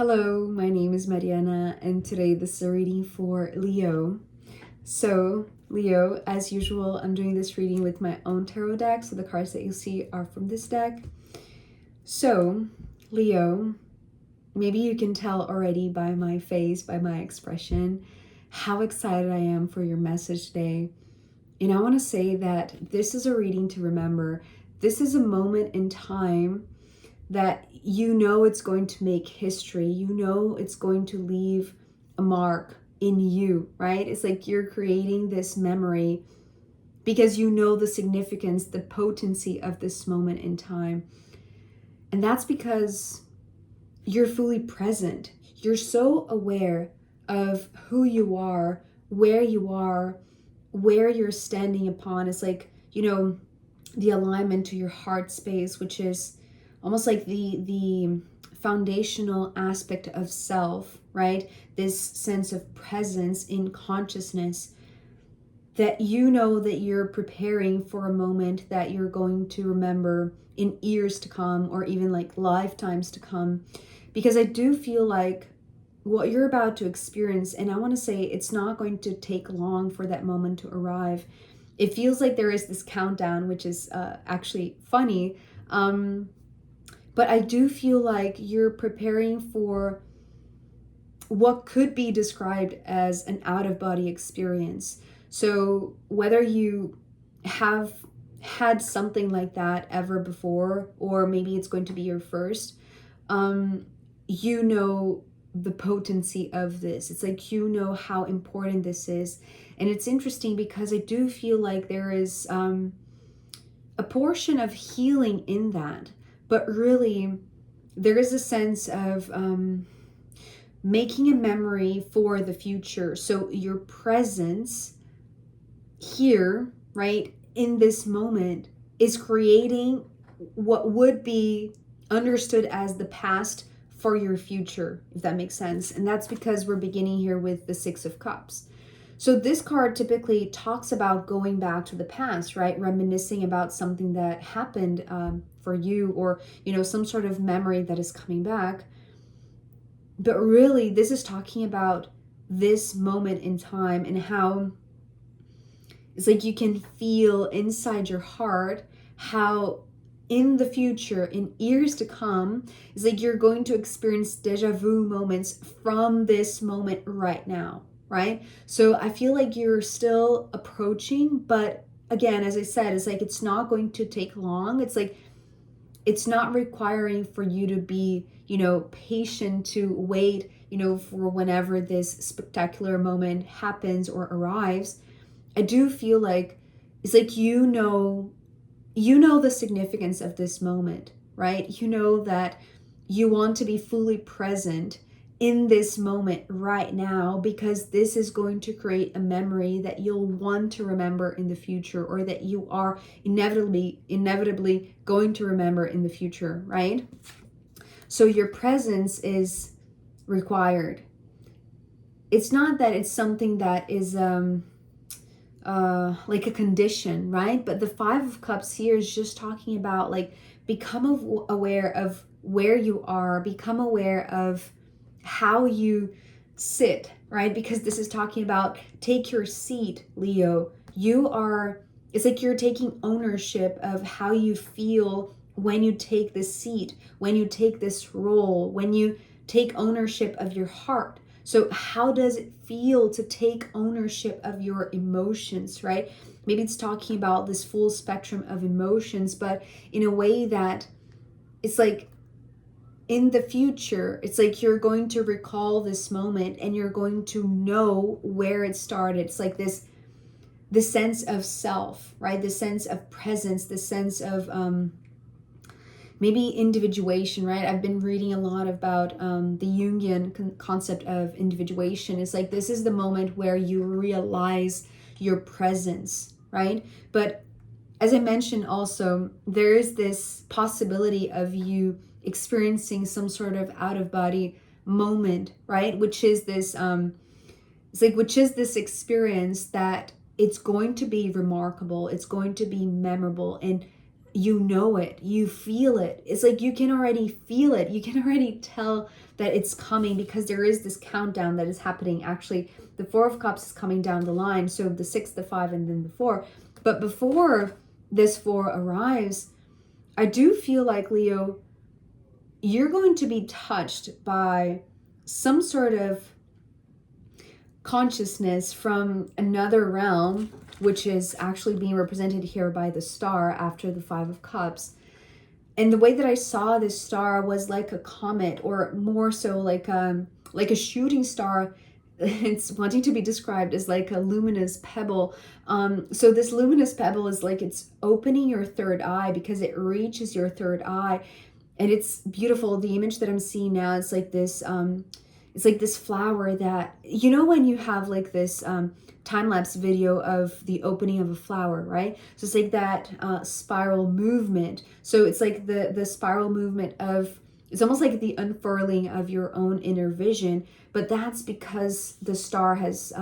Hello, my name is Mariana, and today this is a reading for Leo. So, Leo, as usual, I'm doing this reading with my own tarot deck, so the cards that you see are from this deck. So, Leo, maybe you can tell already by my face, by my expression, how excited I am for your message today. And I want to say that this is a reading to remember. This is a moment in time that you know it's going to make history. You know it's going to leave a mark in you, right? It's like you're creating this memory because you know the significance, the potency of this moment in time. And that's because you're fully present. You're so aware of who you are, where you're standing upon. It's like, the alignment to your heart space, which is almost like the foundational aspect of self, right? This sense of presence in consciousness, that you know that you're preparing for a moment that you're going to remember in years to come, or even like lifetimes to come. Because I do feel like what you're about to experience, and I want to say it's not going to take long for that moment to arrive. It feels like there is this countdown, which is actually funny. But I do feel like you're preparing for what could be described as an out-of-body experience. So whether you have had something like that ever before, or maybe it's going to be your first, you know the potency of this. It's like you know how important this is. And it's interesting because I do feel like there is a portion of healing in that. But really, there is a sense of making a memory for the future. So your presence here, right, in this moment, is creating what would be understood as the past for your future, if that makes sense. And that's because we're beginning here with the Six of Cups. So this card typically talks about going back to the past, right? Reminiscing about something that happened for you, or, some sort of memory that is coming back. But really, this is talking about this moment in time and how it's like you can feel inside your heart how in the future, in years to come, it's like you're going to experience deja vu moments from this moment right now. Right? So I feel like you're still approaching, but again, as I said, it's like it's not going to take long. It's like it's not requiring for you to be, patient to wait, for whenever this spectacular moment happens or arrives. I do feel like it's like the significance of this moment, right? You know that you want to be fully present in this moment right now, because this is going to create a memory that you'll want to remember in the future, or that you are inevitably going to remember in the future, right? So your presence is required. It's not that it's something that is like a condition, right? But the Five of Cups here is just talking about like become aware of where you are, become aware of how you sit, right? Because this is talking about take your seat, Leo. It's like you're taking ownership of how you feel when you take this seat, when you take this role, when you take ownership of your heart. So how does it feel to take ownership of your emotions, right? Maybe it's talking about this full spectrum of emotions, but in a way that it's like in the future, it's like you're going to recall this moment and you're going to know where it started. It's like this sense of self, right? The sense of presence, the sense of maybe individuation, right? I've been reading a lot about the Jungian concept of individuation. It's like this is the moment where you realize your presence, right? But as I mentioned also, there is this possibility of you experiencing some sort of out-of-body moment, right? Which is this experience that it's going to be remarkable, it's going to be memorable, and you know it, you feel it. It's like you can already feel it. You can already tell that it's coming because there is this countdown that is happening. Actually, the Four of Cups is coming down the line. So the 6, the 5, and then the 4. But before this 4 arrives, I do feel like, Leo, you're going to be touched by some sort of consciousness from another realm, which is actually being represented here by the star after the 5 of Cups. And the way that I saw this star was like a comet, or more so like a shooting star. It's wanting to be described as like a luminous pebble. So this luminous pebble is like it's opening your third eye because it reaches your third eye. And it's beautiful. The image that I'm seeing now is like this, it's like this flower that, you know, when you have like this time-lapse video of the opening of a flower, right? So it's like that spiral movement. So it's like the spiral movement of, it's almost like the unfurling of your own inner vision, but that's because the star has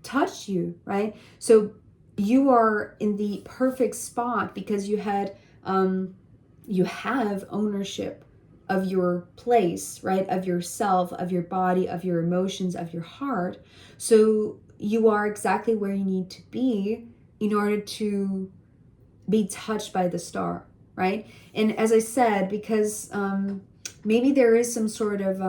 touched you, right? So you are in the perfect spot because you had, you have ownership of your place, right? Of yourself, of your body, of your emotions, of your heart. So you are exactly where you need to be in order to be touched by the star, right? And as I said, because maybe there is some sort of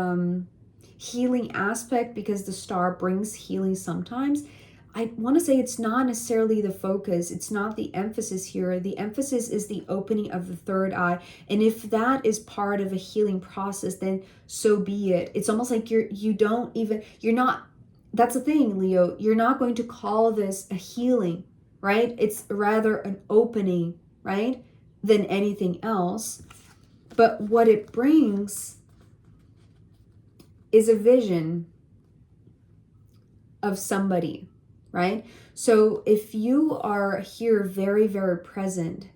healing aspect because the star brings healing sometimes. I want to say it's not necessarily the focus. It's not the emphasis here. The emphasis is the opening of the third eye. And if that is part of a healing process, then so be it. It's almost like you're not, that's the thing, Leo, you're not going to call this a healing, right? It's rather an opening, right? Than anything else. But what it brings is a vision of somebody, right? So if you are here very, very present,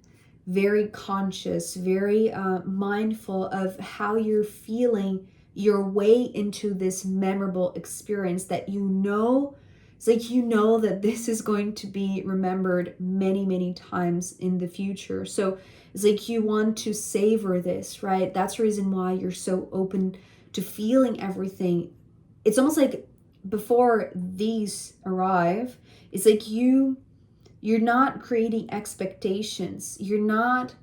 very conscious, very mindful of how you're feeling your way into this memorable experience that you know, it's like you know that this is going to be remembered many, many times in the future. So it's like you want to savor this, right? That's the reason why you're so open to feeling everything. It's almost like before these arrive, it's like you're not creating expectations. You're not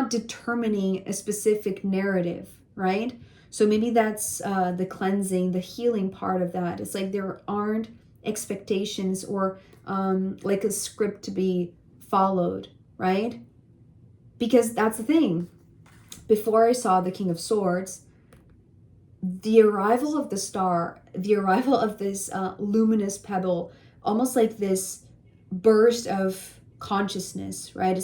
determining a specific narrative, right? So maybe that's the cleansing, the healing part of that. It's like there aren't expectations or like a script to be followed, right? Because that's the thing. Before I saw the King of Swords, the arrival of the star, the arrival of this luminous pebble, almost like this burst of consciousness, right?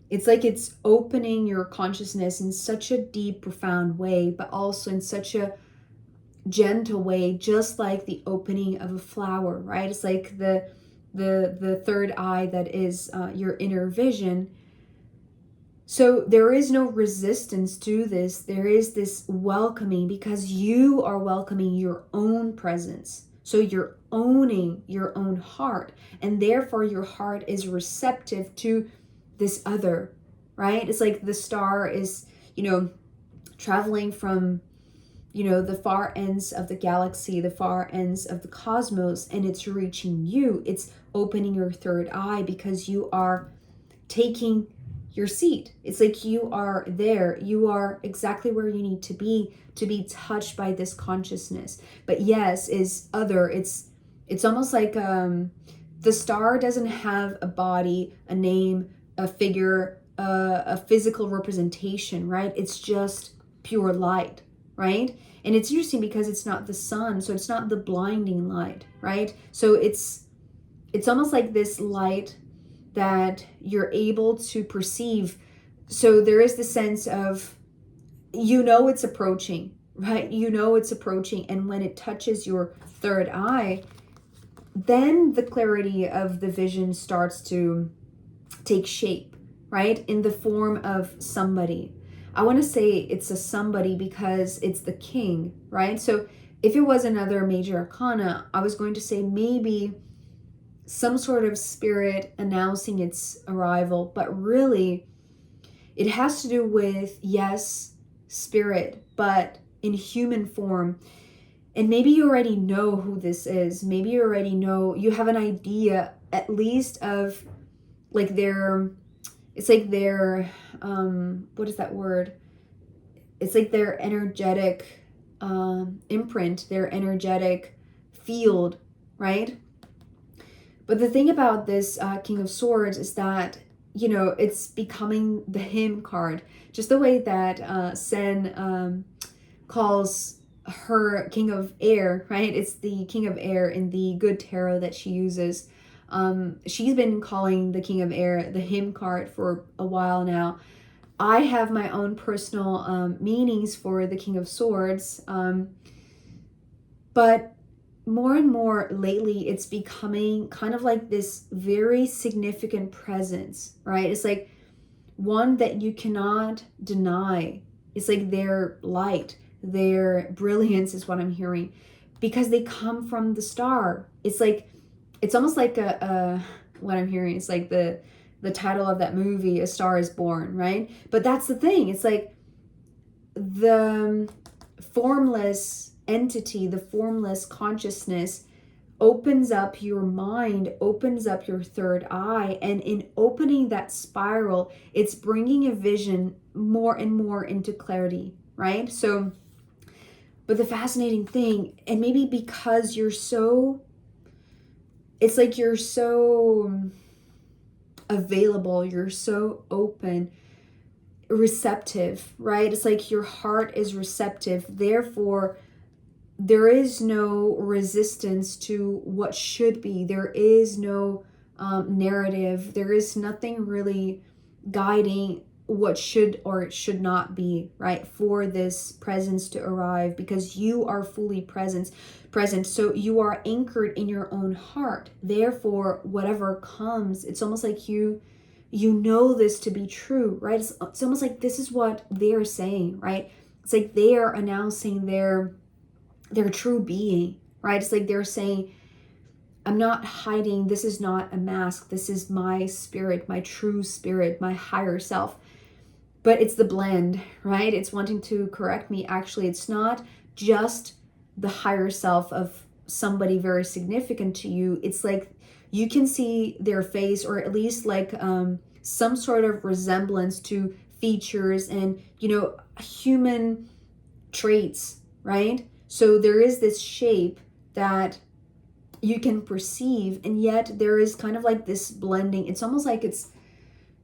It's opening your consciousness in such a deep, profound way, but also in such a gentle way, just like the opening of a flower, right? It's like the third eye that is your inner vision. So there is no resistance to this. There is this welcoming because you are welcoming your own presence. So you're owning your own heart, and therefore your heart is receptive to this other, right? It's like the star is, traveling from, the far ends of the galaxy, the far ends of the cosmos, and it's reaching you. It's opening your third eye because you are taking your seat. It's like you are there. You are exactly where you need to be touched by this consciousness. But yes, is other. It's almost like the star doesn't have a body, a name, a figure, a physical representation, right? It's just pure light, right? And it's interesting because it's not the sun, so it's not the blinding light, right? So it's almost like this light that you're able to perceive. So there is the sense of, it's approaching, right? It's approaching. And when it touches your third eye, then the clarity of the vision starts to take shape, right? In the form of somebody. I want to say it's a somebody because it's the king, right? So if it was another major arcana, I was going to say maybe some sort of spirit announcing its arrival, but really it has to do with, yes, spirit, but in human form. And maybe you already know who this is. Maybe you already know, you have an idea at least of like their, it's like their, what is that word? It's like their energetic imprint, their energetic field, right? But the thing about this King of Swords is that, you know, it's becoming the him card. Just the way that Sen calls her King of Air, right? It's the King of Air in the good tarot that she uses. She's been calling the King of Air the him card for a while now. I have my own personal meanings for the King of Swords, but more and more lately it's becoming kind of like this very significant presence, right? It's like one that you cannot deny. It's like their light, their brilliance is what I'm hearing, because they come from the star. It's like, it's almost like what I'm hearing, it's like the title of that movie, A Star is Born, right? But that's the thing. It's like the formless entity, the formless consciousness opens up your mind, opens up your third eye, and in opening that spiral, it's bringing a vision more and more into clarity, right? So, but the fascinating thing, and maybe because you're so, it's like you're so available, you're so open, receptive, right? It's like your heart is receptive, therefore there is no resistance to what should be. There is no narrative. There is nothing really guiding what should or should not be, right, for this presence to arrive, because you are fully present. So you are anchored in your own heart. Therefore, whatever comes, it's almost like you know this to be true, right? It's almost like this is what they're saying, right? It's like they are announcing their true being, right? It's like they're saying, I'm not hiding. This is not a mask. This is my spirit, my true spirit, my higher self. But it's the blend, right? It's wanting to correct me. Actually, it's not just the higher self of somebody very significant to you. It's like you can see their face, or at least like some sort of resemblance to features and, you know, human traits, right? So there is this shape that you can perceive, and yet there is kind of like this blending. It's almost like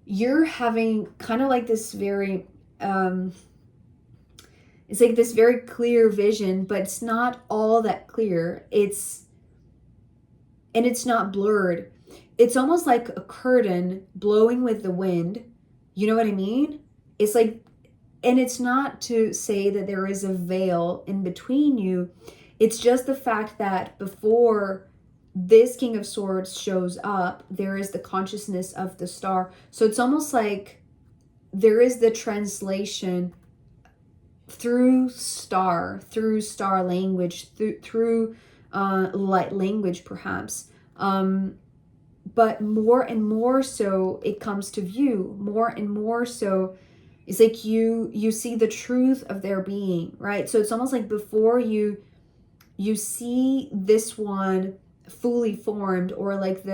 you're having kind of like this very, it's like this very clear vision, but it's not all that clear. It's not blurred. It's almost like a curtain blowing with the wind. You know what I mean? It's like, and it's not to say that there is a veil in between you. It's just the fact that before this King of Swords shows up, there is the consciousness of the star. So it's almost like there is the translation through star language, through light language perhaps. But more and more so it comes to view, more and more so it's like you see the truth of their being, right? So it's almost like before you see this one fully formed, or like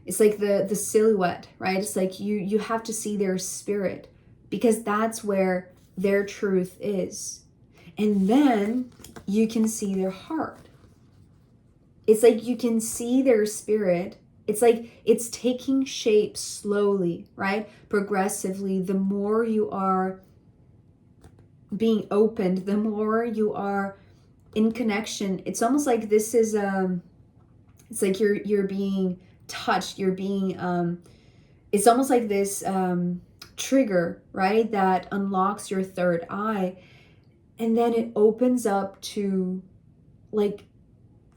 it's like the silhouette, right? It's like you have to see their spirit, because that's where their truth is. And then you can see their heart. It's like you can see their spirit. It's like it's taking shape slowly, right? Progressively. The more you are being opened, the more you are in connection. It's almost like this is it's like you're being touched, you're being it's almost like this trigger, right, that unlocks your third eye, and then it opens up to like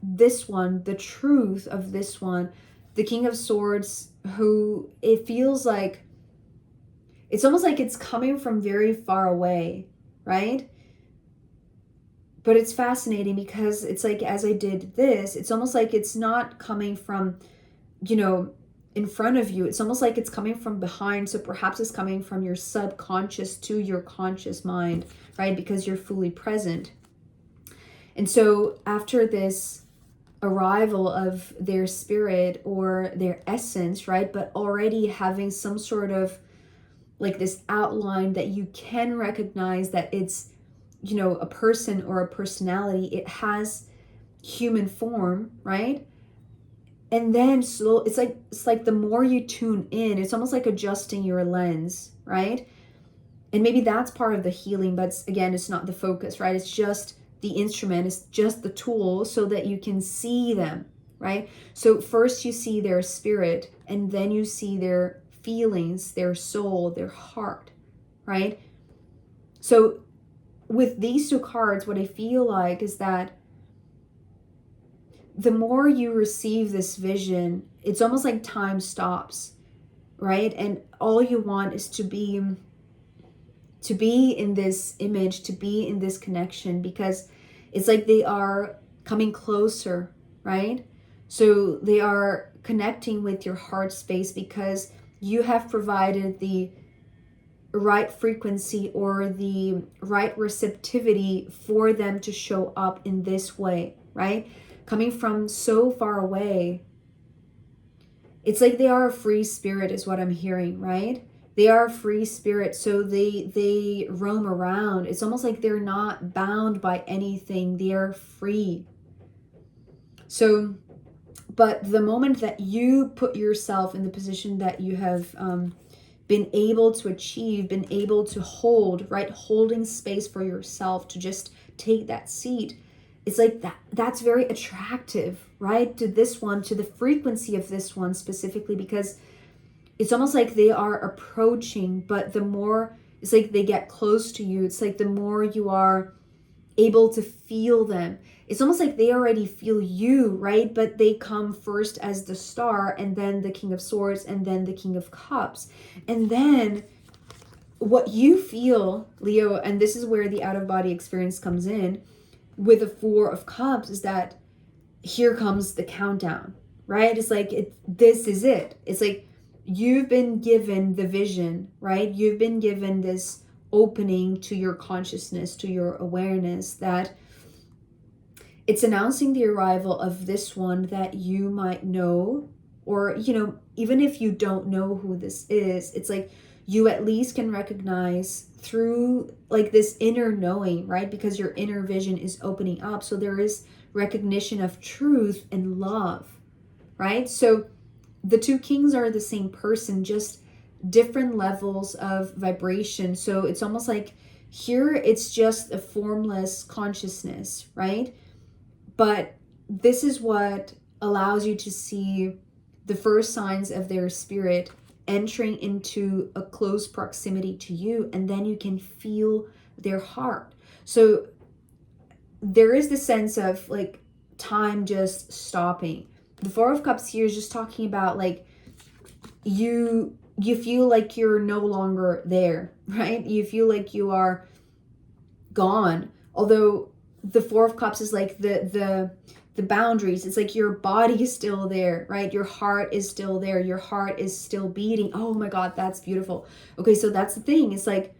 this one, the truth of this one, the King of Swords, who it feels like it's almost like it's coming from very far away, right? But it's fascinating because it's like, as I did this, it's almost like it's not coming from, you know, in front of you. It's almost like it's coming from behind. So perhaps it's coming from your subconscious to your conscious mind, right? Because you're fully present. And so after this arrival of their spirit or their essence, right? But already having some sort of like this outline that you can recognize that it's, you know, a person or a personality. It has human form, right? And then slow, it's like the more you tune in, it's almost like adjusting your lens, right? And maybe that's part of the healing, but again, it's not the focus, right? It's just the instrument, it's just the tool so that you can see them, right? So first you see their spirit, and then you see their feelings, their soul, their heart, right? So with these two cards, what I feel like is that the more you receive this vision, it's almost like time stops, right? And all you want is to be in this image, to be in this connection, because it's like they are coming closer, right? So they are connecting with your heart space because you have provided the right frequency or the right receptivity for them to show up in this way, right? Coming from so far away, it's like they are a free spirit is what I'm hearing, right? They are a free spirit, so they roam around. It's almost like they're not bound by anything. They are free. So, but the moment that you put yourself in the position that you have been able to achieve, been able to hold, right? Holding space for yourself to just take that seat. It's like that's very attractive, right? To this one, to the frequency of this one specifically, because it's almost like they are approaching, but the more it's like they get close to you, it's like the more you are able to feel them. It's almost like they already feel you, right? But they come first as the Star, and then the King of Swords, and then the King of Cups. And then what you feel, Leo, and this is where the out-of-body experience comes in, with the Four of Cups, is that here comes the countdown, right? It's like, this is it. It's like you've been given the vision, right? You've been given this opening to your consciousness, to your awareness, that it's announcing the arrival of this one that you might know, or, you know, even if you don't know who this is, it's like you at least can recognize through like this inner knowing, right? Because your inner vision is opening up. So there is recognition of truth and love, right? So the two kings are the same person, just different levels of vibration. So it's almost like here it's just a formless consciousness, right? But this is what allows you to see the first signs of their spirit entering into a close proximity to you, and then you can feel their heart. So there is the sense of like time just stopping. The Four of Cups here is just talking about like you feel like you're no longer there, right? You feel like you are gone. Although the Four of Cups is like the boundaries. It's like your body is still there, right? Your heart is still there. Your heart is still beating. Oh my God, that's beautiful. Okay, so that's the thing. It's like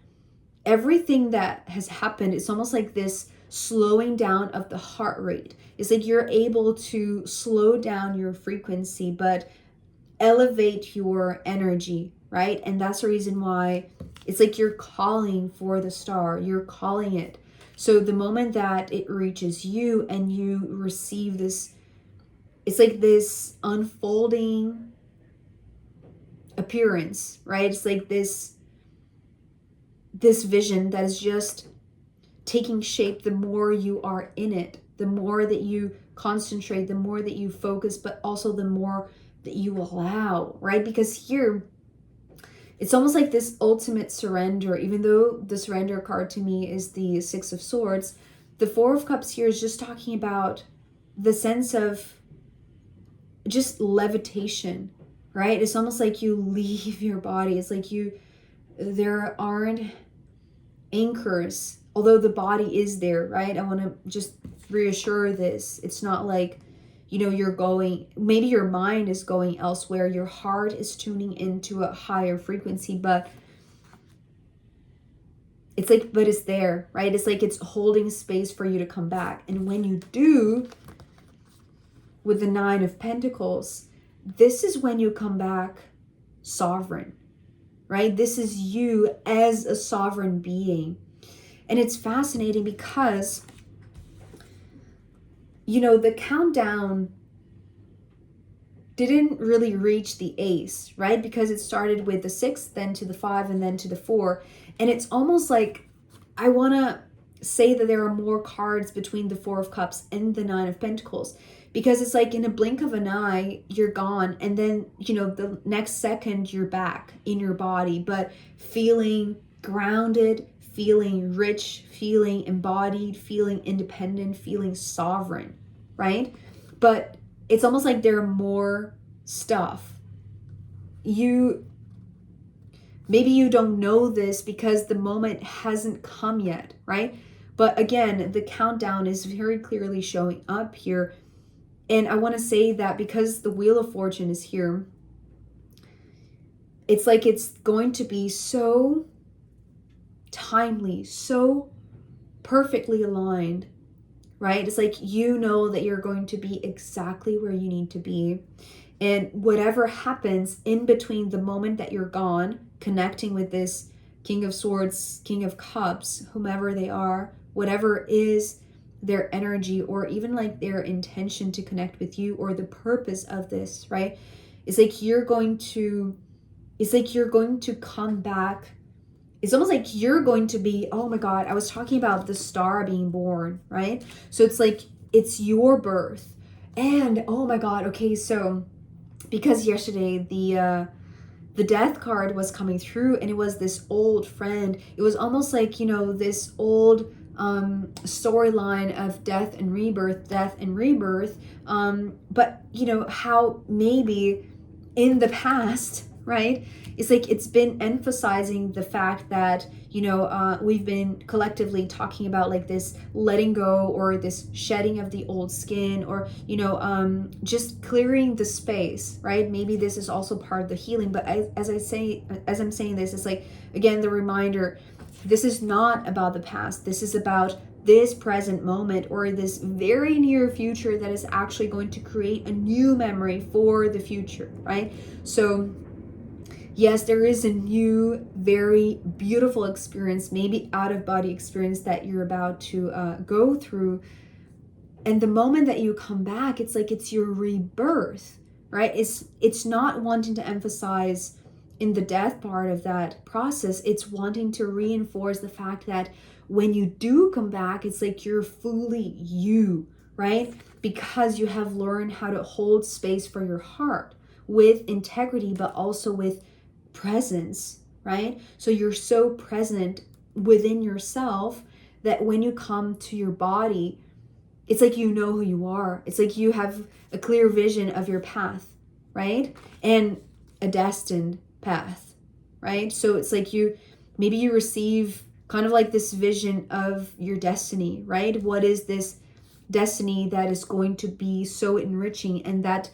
everything that has happened, it's almost like this slowing down of the heart rate. It's like you're able to slow down your frequency, but elevate your energy, right? And that's the reason why it's like you're calling for the star. You're calling it. So the moment that it reaches you and you receive this, it's like this unfolding appearance, right? It's like this vision that is just taking shape the more you are in it, the more that you concentrate, the more that you focus, but also the more that you allow, right? Because here, it's almost like this ultimate surrender. Even though the surrender card to me is the Six of Swords, the Four of Cups here is just talking about the sense of just levitation, right? It's almost like you leave your body. It's like there aren't anchors although the body is there, right? I want to just reassure this. It's not like, you know, you're going, maybe your mind is going elsewhere. Your heart is tuning into a higher frequency, but it's like, but it's there, right? It's like it's holding space for you to come back. And when you do, with the Nine of Pentacles, this is when you come back sovereign, right? This is you as a sovereign being. And it's fascinating because, you know, the countdown didn't really reach the ace, right? Because it started with the 6, then to the 5, and then to the 4. And it's almost like, I want to say that there are more cards between the 4 of Cups and the 9 of Pentacles. Because it's like in a blink of an eye, you're gone. And then, you know, the next second, you're back in your body. But feeling grounded, feeling rich, feeling embodied, feeling independent, feeling sovereign, right? But it's almost like there are more stuff. Maybe you don't know this because the moment hasn't come yet, right? But again, the countdown is very clearly showing up here. And I want to say that because the Wheel of Fortune is here, it's like it's going to be so timely, so perfectly aligned, right? It's like, you know that you're going to be exactly where you need to be. And whatever happens in between the moment that you're gone, connecting with this King of Swords, King of Cups, whomever they are, whatever is their energy or even like their intention to connect with you or the purpose of this, right? It's like you're going to come back. It's almost like you're going to be, oh my God, I was talking about the star being born, right? So it's like, it's your birth. And oh my God, okay, so because yesterday the death card was coming through and it was this old friend. It was almost like, you know, this old storyline of death and rebirth. But you know, how maybe in the past, right? It's like it's been emphasizing the fact that, you know, we've been collectively talking about like this letting go or this shedding of the old skin or, you know, just clearing the space, right? Maybe this is also part of the healing. But as I'm saying this, it's like, again, the reminder, this is not about the past. This is about this present moment or this very near future that is actually going to create a new memory for the future, right? So yes, there is a new, very beautiful experience, maybe out-of-body experience that you're about to go through. And the moment that you come back, it's like it's your rebirth, right? It's not wanting to emphasize in the death part of that process. It's wanting to reinforce the fact that when you do come back, it's like you're fully you, right? Because you have learned how to hold space for your heart with integrity, but also with presence, right? So you're so present within yourself that when you come to your body, it's like you know who you are. It's like you have a clear vision of your path, right? And a destined path, right? So it's like maybe you receive kind of like this vision of your destiny, right? What is this destiny that is going to be so enriching, and that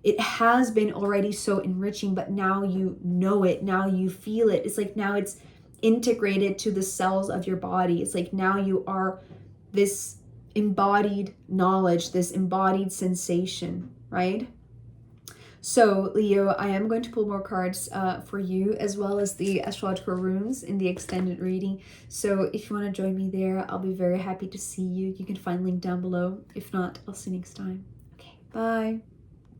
it has been already so enriching, but now you know it, now you feel it. It's like now it's integrated to the cells of your body. It's like now you are this embodied knowledge, this embodied sensation, right? So Leo, I am going to pull more cards for you, as well as the astrological runes in the extended reading. So if you want to join me there, I'll be very happy to see you. You can find link down below. If not, I'll see you next time. Okay, bye.